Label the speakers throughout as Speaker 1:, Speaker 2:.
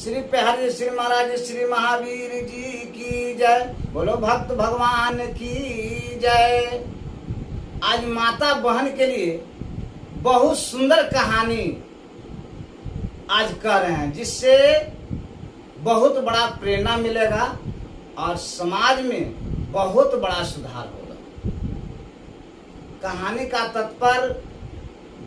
Speaker 1: श्री पेहरी श्री महाराज श्री महावीर जी की जय। बोलो भक्त भगवान की जय। आज माता बहन के लिए बहुत सुंदर कहानी आज कर रहे हैं, जिससे बहुत बड़ा प्रेरणा मिलेगा और समाज में बहुत बड़ा सुधार होगा। कहानी का तात्पर्य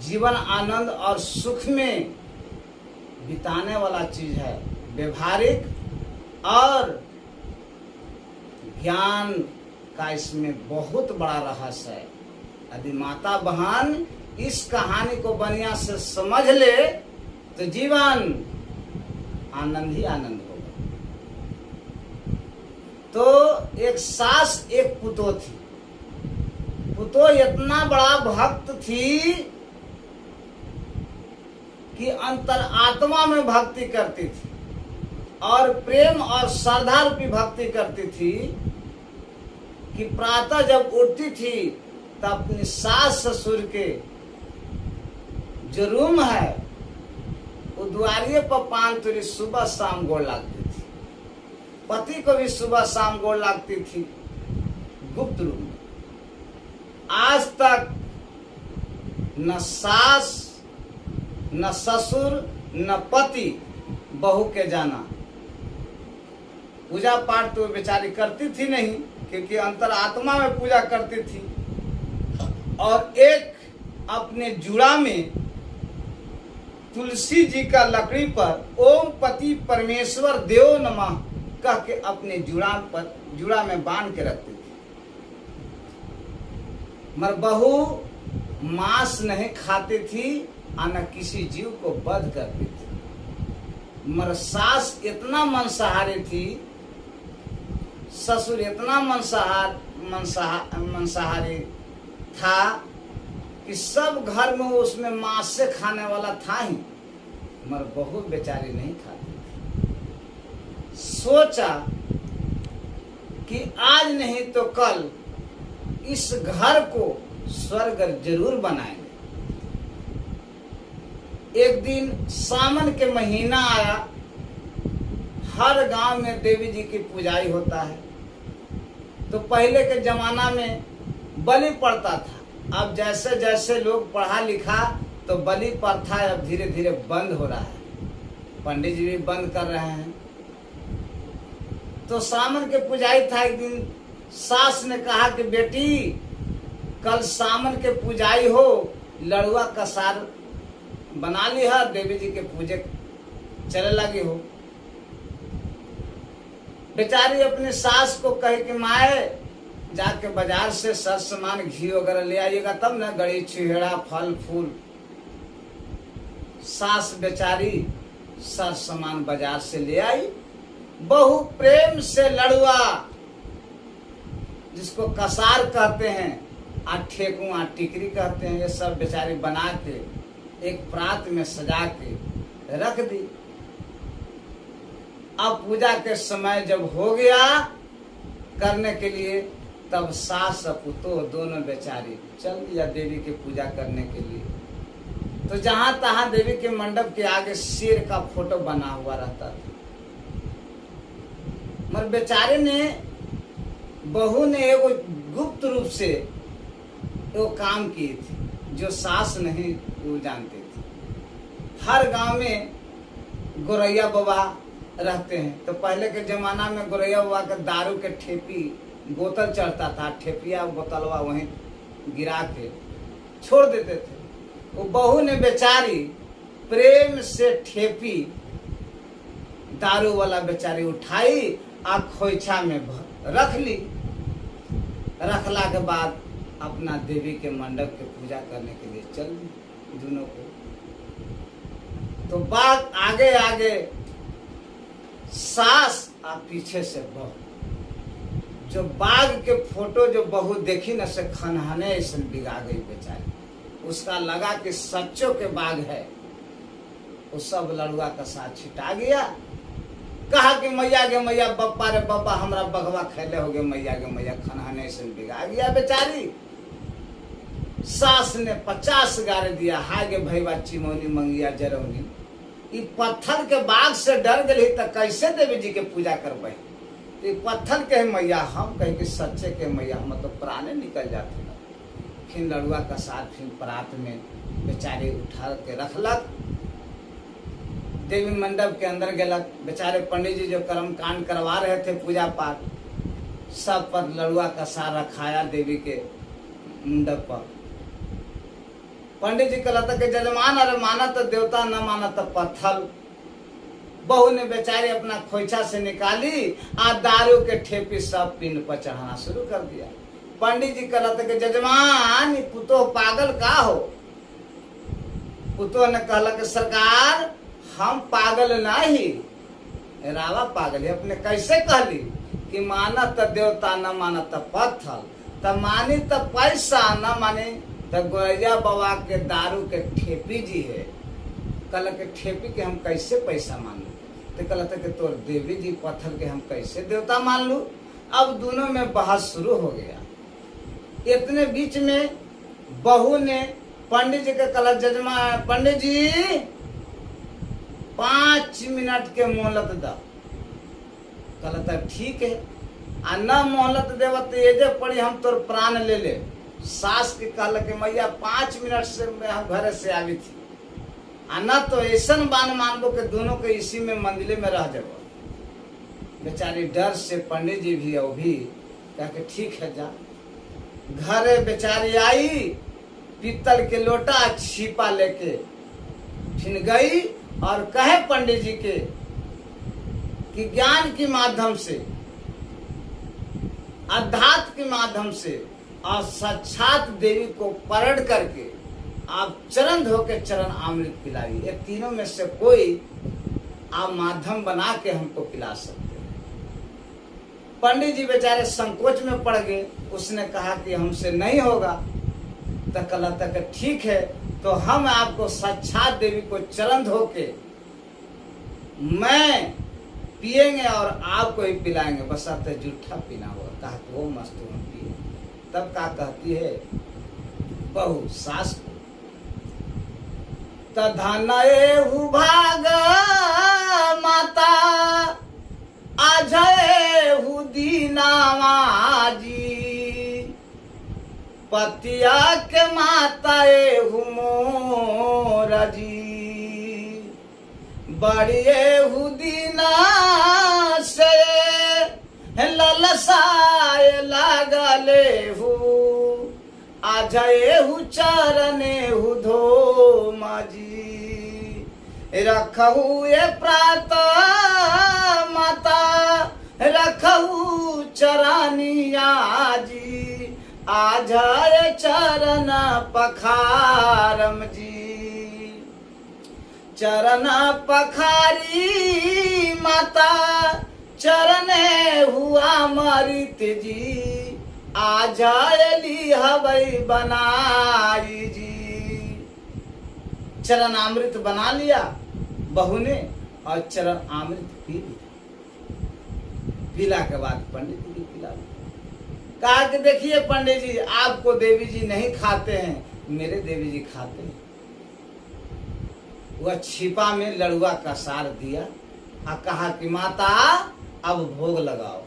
Speaker 1: जीवन आनंद और सुख में बिताने वाला चीज है, व्यवहारिक और ज्ञान का इसमें बहुत बड़ा रहस्य है। यदि माता बहन इस कहानी को बढ़िया से समझ ले तो जीवन आनंद ही आनंद होगा। तो एक सास एक पुतो थी। पुतो इतना बड़ा भक्त थी कि अंतरात्मा में भक्ति करती थी और प्रेम और श्रद्धा रूपी भक्ति करती थी कि प्रातः जब उठती थी तब अपनी सास ससुर के जो रूम है वो द्वारिये पर 5 तुरी सुबह शाम गोड़ लगती थी। पति को भी सुबह शाम गोड़ लगती थी गुप्त रूप में। आज तक न सास न ससुर न पति बहू के जाना। पूजा पाठ तो बेचारी करती थी नहीं, क्योंकि अंतरात्मा में पूजा करती थी। और एक अपने जुड़ा में तुलसी जी का लकड़ी पर ओम पति परमेश्वर देव नमः कह के अपने जुड़ा में बांध के रखती थी। मगर बहू मांस नहीं खाती थी और न किसी जीव को वध करती थी। मगर सास इतना मांसाहारी थी, ससुर इतना मांसाहारी था कि सब घर में उसमें मांस से खाने वाला था ही, मगर बहू बेचारी नहीं खाती थी। सोचा कि आज नहीं तो कल इस घर को स्वर्ग जरूर बनाएंगे। एक दिन सावन के महीना आया। हर गांव में देवी जी की पूजाई होता है। तो पहले के जमाना में बलि पड़ता था। अब जैसे जैसे लोग पढ़ा लिखा तो बलि प्रथा अब धीरे धीरे बंद हो रहा है। पंडित जी भी बंद कर रहे हैं। तो सावन के पूजाई था। एक दिन सास ने कहा कि बेटी कल सावन के पूजाई हो, लड़ुआ कसार बना लिया, देवी जी के पूजे चले लगी हो। बेचारी अपने सास को कहे कि माए जाके बाजार से सर सामान घी वगैरह ले आइएगा, तब ना गड़ी छिहेड़ा फल फूल। सास बेचारी सर सामान बाजार से ले आई। बहु प्रेम से लड़ुआ, जिसको कसार कहते हैं, ठेकुआ टिकरी कहते हैं, ये सब बेचारी बना के एक प्रात में सजा के रख दी। अब पूजा के समय जब हो गया करने के लिए, तब सास और पुतो दोनों बेचारी चल दिया देवी की पूजा करने के लिए। तो जहां तहां देवी के मंडप के आगे शेर का फोटो बना हुआ रहता था। मगर बेचारे ने, बहू ने एगो गुप्त रूप से वो काम की थी जो सास नहीं वो जानते थे। हर गांव में गोरैया बाबा रहते हैं। तो पहले के जमाना में गोरैया बाबा के दारू के ठेपी बोतल चढ़ता था, ठेपिया बोतलवा वहीं गिरा के छोड़ देते थे। वो बहू ने बेचारी प्रेम से ठेपी दारू वाला बेचारी उठाई और खोइछा में रख ली। रखला के बाद अपना देवी के मंडप के पूजा करने के लिए चल दी दोनों को। तो बात आगे आगे सास और पीछे से बहू। जो बाघ के फोटो जो बहू देखी न से खनहने ऐसे बिगा गई बेचारी। उसका लगा कि सच्चों के बाघ है। वो सब लड़ुआ का साथ छिटा गया। कहा कि मैया गे मैया, बप्पा रे बप्पा, हमरा बगवा खेले हो गए, मैया गे मैया, खनहने से बिगा गया बेचारी। सास ने 50 गारे दिया, हाय गे भैया चिमौनी मंगिया जरौनी। ई पत्थर के बाग से डर गई तो कैसे देवी जी के पूजा करबे। तो पत्थर के मैया हम कहीं के सच्चे के मैया हम तो प्राणे निकल जाते। फिर लड़ुआ का साथ फिर परात में बेचारे उठा के रखलक, देवी मंडप के अंदर गलक। बेचारे पंडित जी जो कर्म कांड करवा रहे थे पूजा पाठ, सब पर लड़ुआ का सार रखाया देवी के मंडप पर। पंडित जी कहता कि जजमान अरे माना तो देवता न माना तो पत्थर। बहू ने बेचारे अपना खोइछा से निकाली आ दारू के ठेपी सब पिंड पर चढ़ाना शुरू कर दिया। पंडित जी कहता कि जजमान पुतो पागल का हो। पुतो ने कहला कि सरकार हम पागल नहीं, रावा पागल है। अपने कैसे कहली कि माना तो देवता न माना तो पत्थर, तो मानी तो पैसा न माने तो गोरैया बाबा के दारू के ठेपी जी है। कहल के ठेपी के हम कैसे पैसा मान लू। तो कहता कि तोर देवी जी पत्थर के हम कैसे देवता मान लू। अब दोनों में बहस शुरू हो गया। इतने बीच में बहू ने पंडित जी के कहला जजमान पंडित जी 5 मिनट के मोहलत द। कहता ठीक है, आ न मोहलत देव तो ये जे पड़ी हम तोर प्राण ले ले। सास के कहल के मैया 5 मिनट से हम घर से आई थी, आ न तो ऐसा बान मानबो के दोनों के इसी में मंदिर में रह जाबो। बेचारी डर से पंडित जी भी और भी कह के ठीक है जा। घरे बेचारी आई, पीतल के लोटा छिपा लेके फिर गई और कहे पंडित जी के कि ज्ञान के माध्यम से, अध्यात्म के माध्यम से और साक्षात देवी को परण करके आप चरण धो के चरण अमृत पिलाई। ये तीनों में से कोई आप माध्यम बना के हमको पिला सकते हैं। पंडित जी बेचारे संकोच में पड़ गए। उसने कहा कि हमसे नहीं होगा। तो कहला तक ठीक है, तो हम आपको साक्षात देवी को चरण धो के मैं पिएंगे और आपको ही पिलाएंगे, बस आप तो जूठा पीना होगा। कहा कि वो मस्त हम पिए। तब क्या कहती है बहू सास को, तधनएहु भाग माता आजएहु दीनामाजी, पतिया के माता एहु मोरा जी, बड़िएहु दीना से ललसाए लागलेहु, आजएहु चरणेहु धो माजी, रखहु ये प्रात माता रखहु चरनिया जी, आजाए चरण पखारम जी, चरण पखारी माता चरने हुआ मरित जी, आजायली हवई बनाई जी। चरण अमृत बना लिया बहू ने और चरण अमृत पी लिया। पीला के बाद पंडित जी पिला लिया। कहा कि देखिए पंडित जी आपको देवी जी नहीं खाते हैं, मेरे देवी जी खाते हैं। वह छिपा में लड़ुआ का सार दिया और कहा कि माता अब भोग लगाओ।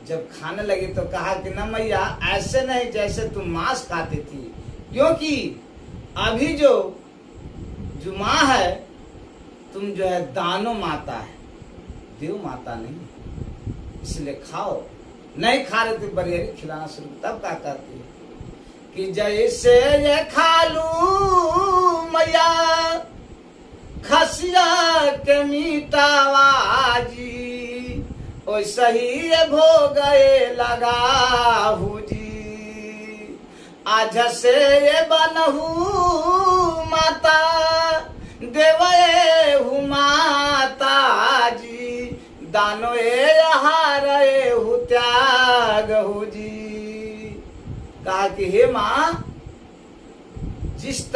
Speaker 1: जब खाने लगी तो कहा कि न मैया ऐसे नहीं जैसे तुम मांस खाती थी, क्योंकि अभी जो माँ है तुम जो है दानो माता है, देव माता नहीं, इसलिए खाओ। नहीं खा रहे थे बरियरी खिलाना शुरू। तब क्या कहती है कि जैसे ये खा लू मैया खसिया के मीठावा जी, वैसे ही ये भोगे लगाहू जी, आज से ये बनहू माता देवहू माता जी, दानो ये हारे हु त्याग हु जी। कहा कि हे माँ जिस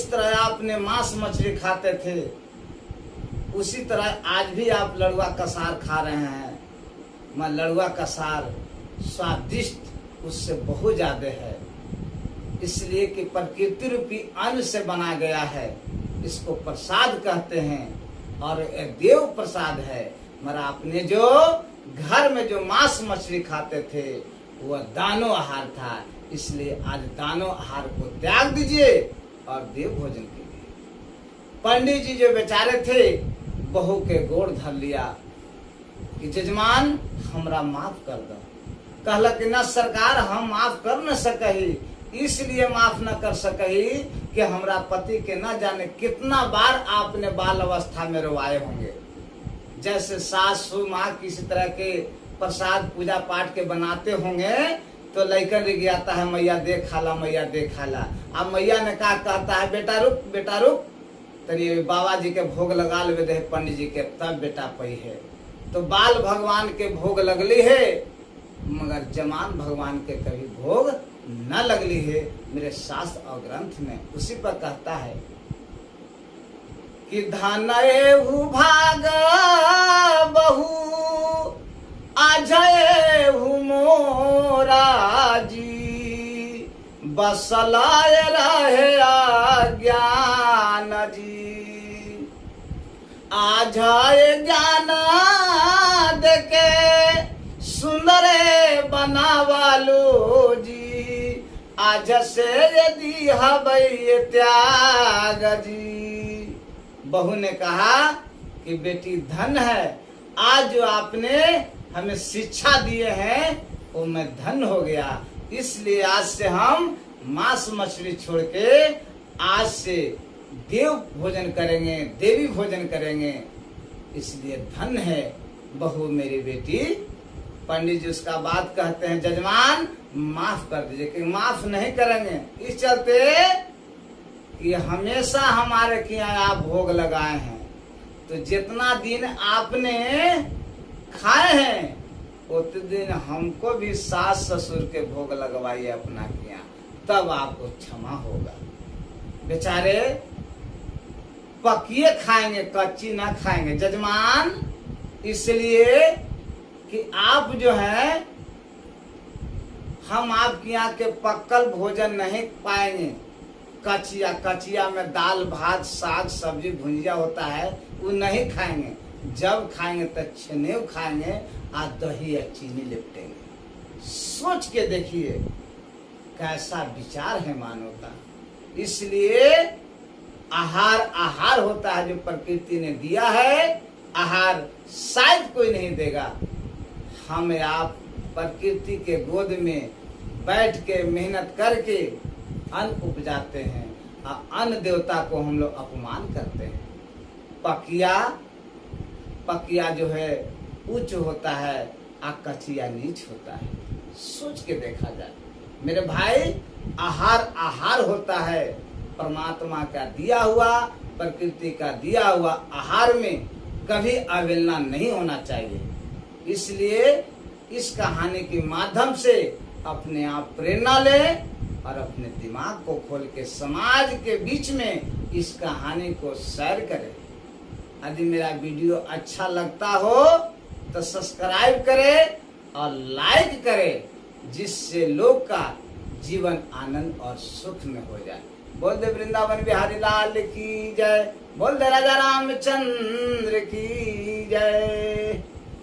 Speaker 1: तरह आपने मांस मछली खाते थे उसी तरह आज भी आप लड़ुआ का सार खा रहे हैं। मैं लड़ुआ का सार स्वादिष्ट उससे बहुत ज्यादा है, इसलिए कि प्रकृति रूपी अन्न से बना गया है। इसको प्रसाद कहते हैं और देव प्रसाद है। मगर आपने जो घर में जो मांस मछली खाते थे वह दानो आहार था, इसलिए आज दानो आहार को त्याग दीजिए और देव भोजन कीजिए। पंडित जी जो बेचारे थे बहू के गोड़ धर लिया कि जजमान हमरा माफ कर दो। कहला कि न सरकार हम माफ कर न सकही, इसलिए माफ न कर सकही कि हमरा पति के न जाने कितना बार आपने बाल अवस्था में रोवाए होंगे। जैसे सासू माँ किसी तरह के प्रसाद पूजा पाठ के बनाते होंगे तो लड़कन रिग आता है, मैया देख खाला, मैया देख खाला। अब मैया ने कहा कहता है बेटा रुक, बेटा रुक, तरी बाबा जी के भोग लगा ले दे पंडित जी के, तब बेटा पई है। तो बाल भगवान के भोग लगली है मगर जमान भगवान के कभी भोग न लगली है। मेरे शास्त्र और ग्रंथ में उसी पर कहता है कि धन एहु भाग बहु आजय मोरा जी, बसलाय रहे ज्ञान जी। आजय ज्ञान देके सुंदर बनावालो जी, आज से यदि हवै त्याग जी। बहू ने कहा कि बेटी धन है, आज जो आपने हमें शिक्षा दिए हैं वो मैं धन हो गया, इसलिए आज से हम मांस मछली छोड़ के आज से देव भोजन करेंगे, देवी भोजन करेंगे, इसलिए धन है बहू मेरी बेटी। पंडित जी उसका बात कहते हैं जजमान माफ कर दीजिए, कि माफ नहीं करेंगे इस चलते कि हमेशा हमारे के यहाँ आप भोग लगाए हैं, तो जितना दिन आपने खाए हैं उतने दिन हमको भी सास ससुर के भोग लगवाइए अपना किया, तब आपको क्षमा होगा। बेचारे पकिए खाएंगे, कच्ची ना खाएंगे जजमान, इसलिए कि आप जो है हम आपके यहाँ के पक्कल भोजन नहीं पाएंगे। कचिया में दाल भात साग सब्जी भुंजिया होता है वो नहीं खाएंगे, जब खाएंगे तो छनेव खाएंगे और दही या चीनी लिपटेंगे। सोच के देखिए कैसा विचार है मानव का। इसलिए आहार होता है जो प्रकृति ने दिया है, आहार शायद कोई नहीं देगा। हम आप प्रकृति के गोद में बैठ के मेहनत करके अन्न उपजाते हैं और अन्न देवता को हम लोग अपमान करते हैं। पकिया जो है उच्च होता है और कचिया नीच होता है। सोच के देखा जाए मेरे भाई, आहार होता है परमात्मा का दिया हुआ, प्रकृति का दिया हुआ। आहार में कभी अवहेलना नहीं होना चाहिए। इसलिए इस कहानी के माध्यम से अपने आप प्रेरणा लें और अपने दिमाग को खोल के समाज के बीच में इस कहानी को शेयर करें। यदि मेरा वीडियो अच्छा लगता हो तो सब्सक्राइब करें और लाइक करें, जिससे लोग का जीवन आनंद और सुख में हो जाए। बोल दे वृंदावन बिहारी लाल की जय, बोल दे राजा रामचंद्र की जय।